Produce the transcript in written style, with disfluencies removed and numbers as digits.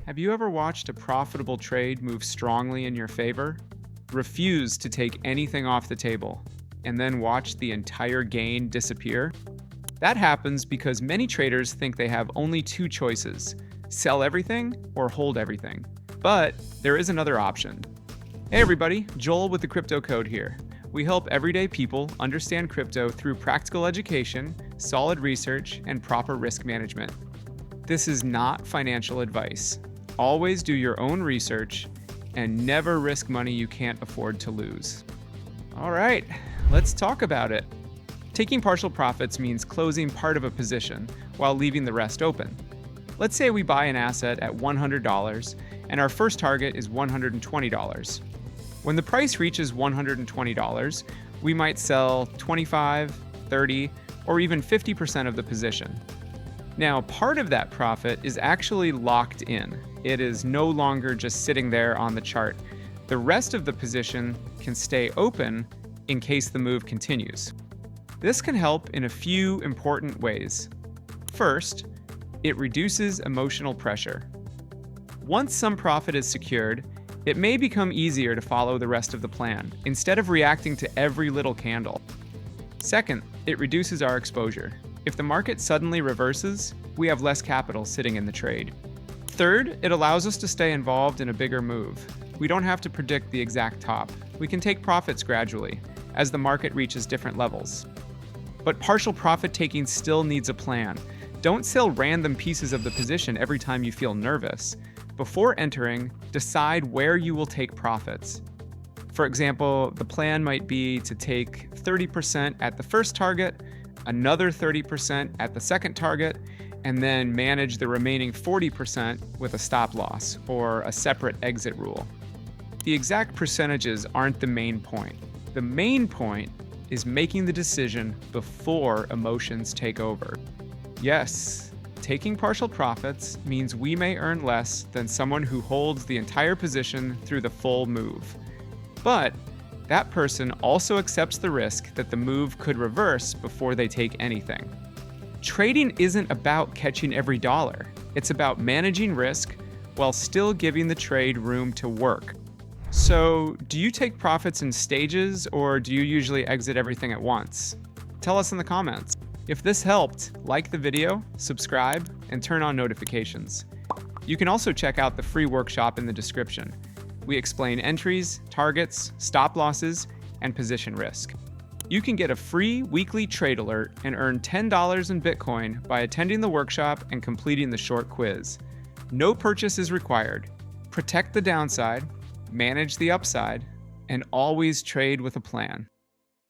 Have you ever watched a profitable trade move strongly in your favor? Refuse to take anything off the table, and then watch the entire gain disappear? That happens because many traders think they have only two choices: sell everything or hold everything. But there is another option. Hey everybody, Joel with the Crypto Code here. We help everyday people understand crypto through practical education, solid research, and proper risk management. This is not financial advice. Always do your own research and never risk money you can't afford to lose. All right, let's talk about it. Taking partial profits means closing part of a position while leaving the rest open. Let's say we buy an asset at $100 and our first target is $120. When the price reaches $120, we might sell 25, 30, or even 50% of the position. Now, part of that profit is actually locked in. It is no longer just sitting there on the chart. The rest of the position can stay open in case the move continues. This can help in a few important ways. First, it reduces emotional pressure. Once some profit is secured, it may become easier to follow the rest of the plan, instead of reacting to every little candle. Second, it reduces our exposure. If the market suddenly reverses, we have less capital sitting in the trade. Third, it allows us to stay involved in a bigger move. We don't have to predict the exact top. We can take profits gradually, as the market reaches different levels. But partial profit taking still needs a plan. Don't sell random pieces of the position every time you feel nervous. Before entering, decide where you will take profits. For example, the plan might be to take 30% at the first target, another 30% at the second target, and then manage the remaining 40% with a stop loss or a separate exit rule. The exact percentages aren't the main point. The main point is making the decision before emotions take over. Yes, taking partial profits means we may earn less than someone who holds the entire position through the full move. But that person also accepts the risk that the move could reverse before they take anything. Trading isn't about catching every dollar. It's about managing risk while still giving the trade room to work. So, do you take profits in stages, or do you usually exit everything at once? Tell us in the comments. If this helped, like the video, subscribe, and turn on notifications. You can also check out the free workshop in the description. We explain entries, targets, stop losses, and position risk. You can get a free weekly trade alert and earn $10 in Bitcoin by attending the workshop and completing the short quiz. No purchase is required. Protect the downside, manage the upside, and always trade with a plan.